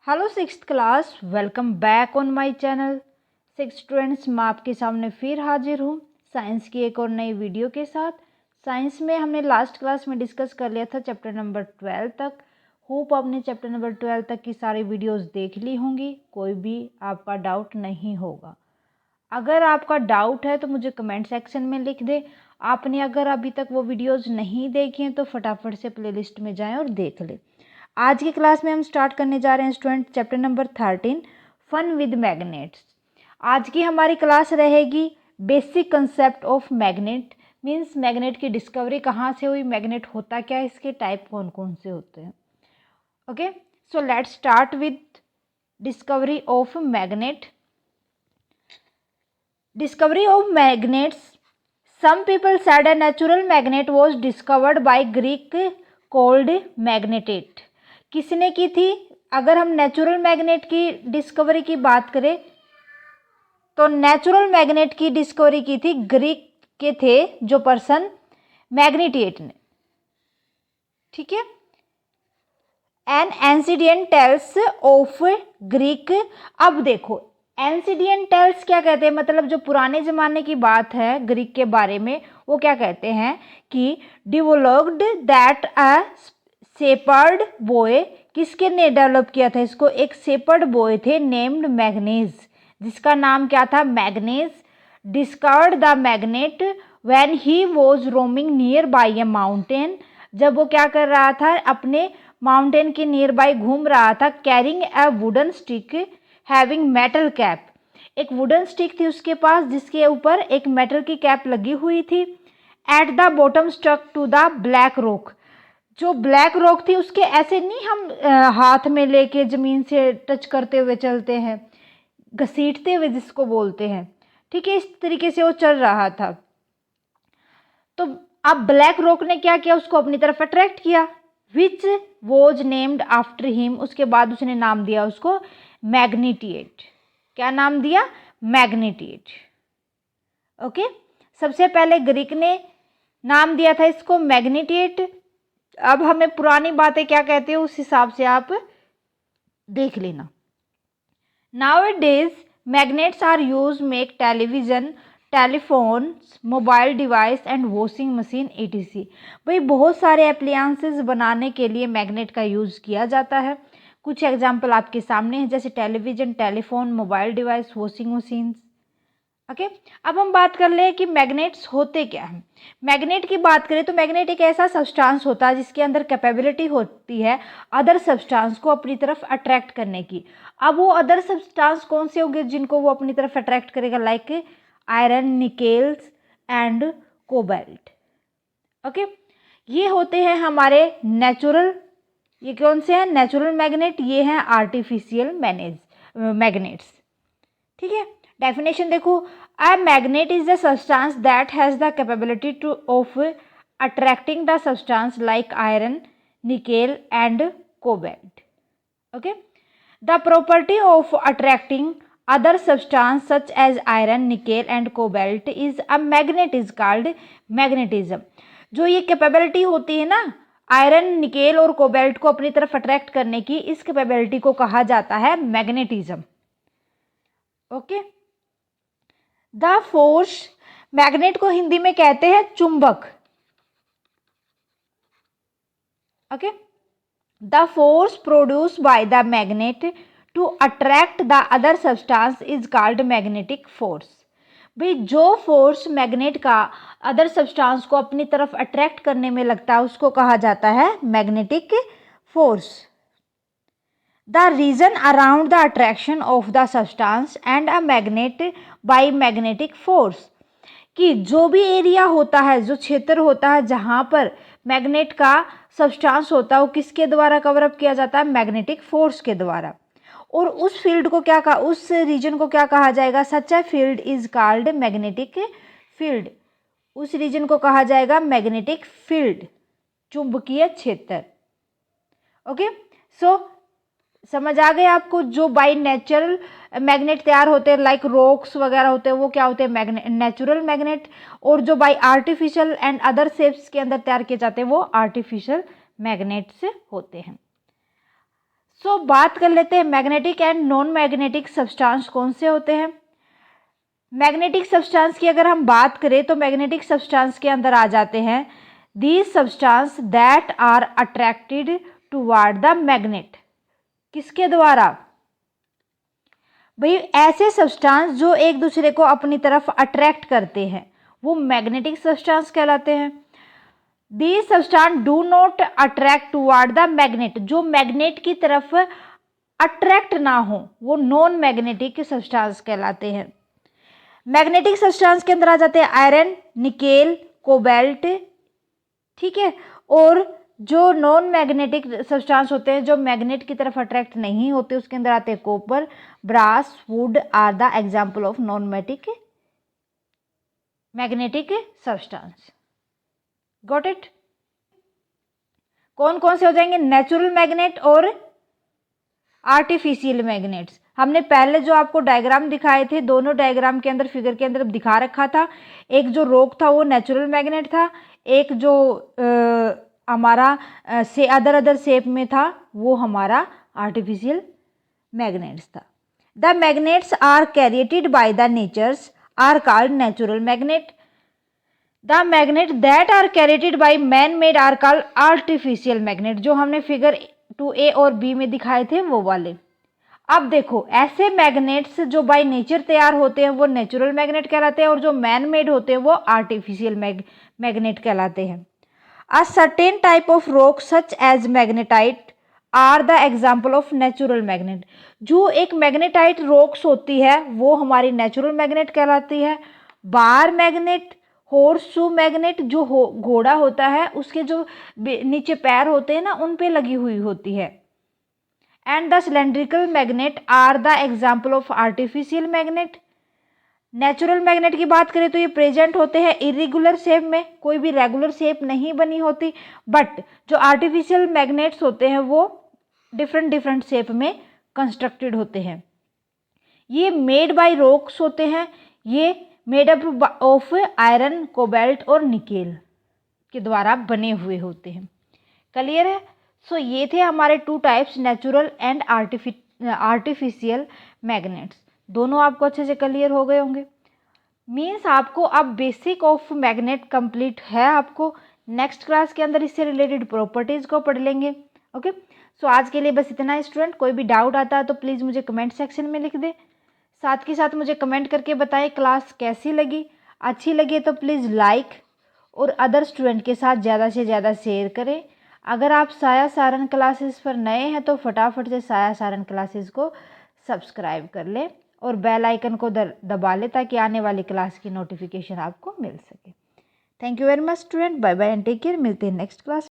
Hello sixth class, welcome back on my channel. Six students, मैं आपके सामने फिर हाजिर हूँ साइंस की एक और नई वीडियो के साथ। साइंस में हमने लास्ट क्लास में डिस्कस कर लिया था चैप्टर नंबर 12 तक। होप आपने चैप्टर नंबर 12 तक की सारी वीडियोस देख ली होंगी, कोई भी आपका डाउट नहीं होगा। अगर आपका डाउट है तो मुझे कमेंट सेक्शन में लिख दे। आपने अगर अभी तक वो वीडियोज़ नहीं देखी हैं तो फटाफट से प्लेलिस्ट में जाएँ और देख लें। आज की क्लास में हम स्टार्ट करने जा रहे हैं student chapter number 13, fun with magnets. आज की हमारी क्लास रहेगी basic concept of magnet, means magnet की डिस्कवरी कहाँ से हुई, मैग्नेट होता क्या है, इसके टाइप कौन कौन से होते हैं। Okay, so let's start with discovery of magnet. Discovery of magnets, some people said a natural magnet was discovered by Greek called magnetate। किसने की थी? अगर हम नेचुरल मैग्नेट की डिस्कवरी की बात करें तो नेचुरल मैग्नेट की डिस्कवरी की थी ग्रीक के थे जो पर्सन, मैग्नेटेट ने। ठीक है, एन एंसिडियंट टेल्स ऑफ ग्रीक। अब देखो एंसिडियंट टेल्स क्या कहते हैं, मतलब जो पुराने ज़माने की बात है ग्रीक के बारे में, वो क्या कहते हैं कि developed that a shepherd boy. किसके ने डेवलप किया था इसको? एक शेपर्ड बॉय थे नेम्ड मैग्नेज, जिसका नाम क्या था? Magnes. Discovered the magnet when he was roaming nearby a mountain. जब वो क्या कर रहा था, अपने माउंटेन के नियर बाय घूम रहा था। Carrying a wooden stick having metal cap. एक वुडन स्टिक थी उसके पास जिसके ऊपर एक मेटल की कैप लगी हुई थी। At the bottom stuck to the black rock. जो ब्लैक रॉक थी उसके ऐसे नहीं हम हाथ में लेके ज़मीन से टच करते हुए चलते हैं, घसीटते हुए जिसको बोलते हैं। ठीक है, इस तरीके से वो चल रहा था। तो अब ब्लैक रॉक ने क्या किया, उसको अपनी तरफ अट्रैक्ट किया। Which was named after him. उसके बाद उसने नाम दिया उसको मैग्नेटिएट। क्या नाम दिया? मैग्नेटिएट। ओके, सबसे पहले ग्रीक ने नाम दिया था इसको मैग्नेटिएट। अब हमें पुरानी बातें क्या कहते हैं उस हिसाब से आप देख लेना। Nowadays, magnets are used make television, telephones, mobile device and washing machine etc। भाई बहुत सारे अप्लायंसेस बनाने के लिए मैग्नेट का यूज़ किया जाता है। कुछ एग्जांपल आपके सामने हैं, जैसे television, telephone, mobile device, washing machine. Okay, अब हम बात कर ले कि मैग्नेट्स होते क्या हैं। मैग्नेट की बात करें तो मैग्नेट एक ऐसा सब्सटेंस होता है जिसके अंदर कैपेबिलिटी होती है अदर सब्सटेंस को अपनी तरफ अट्रैक्ट करने की। अब वो अदर सब्सटेंस कौन से होंगे जिनको वो अपनी तरफ अट्रैक्ट करेगा? Like iron, nickels and cobalt. Okay, ये होते हैं हमारे नेचुरल। ये कौन से हैं? Natural magnet. ये हैं आर्टिफिशियल मैग्नेट्स। ठीक है, डेफिनेशन देखो। A magnet is the substance that has the capability to of attracting the substance like iron, nickel and cobalt. Okay, the property of attracting other substance such as iron, nickel and cobalt is a magnet is called magnetism. जो ये capability होती है ना iron, nickel और cobalt को अपनी तरफ attract करने की, इस कैपेबिलिटी को कहा जाता है magnetism. Okay, the force, magnet को हिंदी में कहते हैं चुंबक। Okay, the force produce by the magnet to attract the other substance is called magnetic force. भाई जो फोर्स मैग्नेट का अदर सब्सटेंस को अपनी तरफ अट्रैक्ट करने में लगता है उसको कहा जाता है magnetic force. The region around the attraction of the substance and a magnet by magnetic force। कि जो भी एरिया होता है, जो क्षेत्र होता है जहाँ पर मैग्नेट का सब्सटेंस होता है, वो किसके द्वारा कवर अप किया जाता है? मैग्नेटिक फोर्स के द्वारा। और उस फील्ड को क्या कहा, उस रीजन को क्या कहा जाएगा? Such a field is called magnetic field. उस रीजन को कहा जाएगा मैग्नेटिक फील्ड, चुंबकीय क्षेत्र। ओके, सो समझ आ गए आपको? जो बाई नेचुरल मैग्नेट तैयार होते हैं लाइक रॉक्स वगैरह होते हैं वो क्या होते हैं? Natural magnet. और जो by artificial and other shapes के अंदर तैयार किए जाते हैं वो आर्टिफिशियल मैग्नेट्स होते हैं। सो बात कर लेते हैं magnetic and non magnetic substance कौन से होते हैं। मैग्नेटिक सब्सटेंस की अगर हम बात करें तो मैग्नेटिक सब्सटेंस के अंदर आ जाते हैं these substance that are attracted toward the magnet. किसके द्वारा? भाई ऐसे सब्सटेंस जो एक दूसरे को अपनी तरफ अट्रैक्ट करते हैं वो मैग्नेटिक सब्सटेंस कहलाते हैं। These substance do not attract toward the magnet, जो मैग्नेट की तरफ अट्रैक्ट ना हो वो नॉन मैग्नेटिक सब्सटेंस कहलाते हैं। मैग्नेटिक सब्सटेंस के अंदर आ जाते हैं आयरन, निकेल, कोबाल्ट, ठीक है। और जो नॉन मैग्नेटिक सब्सटेंस होते हैं जो मैग्नेट की तरफ अट्रैक्ट नहीं होते उसके अंदर आते हैं copper, brass, wood are the example of non magnetic substance. Got it? कौन कौन से हो जाएंगे? नेचुरल मैग्नेट और आर्टिफिशियल मैग्नेट्स। हमने पहले जो आपको डायग्राम दिखाए थे, दोनों डायग्राम के अंदर फिगर के अंदर दिखा रखा था। एक जो रॉक था वो नेचुरल मैग्नेट था, एक जो हमारा से अदर शेप में था वो हमारा आर्टिफिशियल मैग्नेट्स था। The magnets are created by the natures are called natural magnet. The magnet that are created by man made are called artificial magnet. जो हमने फिगर 2A और B में दिखाए थे वो वाले। अब देखो ऐसे मैग्नेट्स जो बाय नेचर तैयार होते हैं वो नेचुरल मैग्नेट कहलाते हैं और जो मैन मेड होते हैं वो आर्टिफिशियल मैग्नेट कहलाते हैं। A certain type of rock such as magnetite are the example of natural magnet। जो एक मैग्नेटाइट रॉक्स होती है वो हमारी नेचुरल मैग्नेट कहलाती है। बार मैग्नेट, हॉर्सशू मैग्नेट, जो घोड़ा होता है उसके जो नीचे पैर होते हैं ना उन पे लगी हुई होती है। And the cylindrical magnet are the example of artificial magnet. Natural magnet की बात करें तो ये प्रेजेंट होते हैं इरेगुलर शेप में, कोई भी रेगुलर शेप नहीं बनी होती। बट जो आर्टिफिशियल मैग्नेट्स होते हैं वो डिफरेंट शेप में कंस्ट्रक्टेड होते हैं। ये मेड बाय रॉक्स होते हैं, ये made up of iron, cobalt और निकेल के द्वारा बने हुए होते हैं। क्लियर है? सो ये थे हमारे 2 types, natural and artificial magnets. दोनों आपको अच्छे से क्लियर हो गए होंगे। मीन्स आपको अब बेसिक ऑफ मैग्नेट कंप्लीट है। आपको नेक्स्ट क्लास के अंदर इससे रिलेटेड प्रॉपर्टीज़ को पढ़ लेंगे। ओके, सो आज के लिए बस इतना है स्टूडेंट। कोई भी डाउट आता है तो प्लीज़ मुझे कमेंट सेक्शन में लिख दे। साथ के साथ मुझे कमेंट करके बताएं क्लास कैसी लगी। अच्छी लगी तो प्लीज़ लाइक और अदर स्टूडेंट के साथ ज़्यादा से ज़्यादा शेयर करें। अगर आप साया सारन क्लासेस पर नए हैं तो फटाफट से साया सारन क्लासेस को सब्सक्राइब कर लें और बेल आइकन को दबा लें ताकि आने वाली क्लास की नोटिफिकेशन आपको मिल सके। Thank you very much student. Bye bye and take care. मिलते हैं नेक्स्ट क्लास।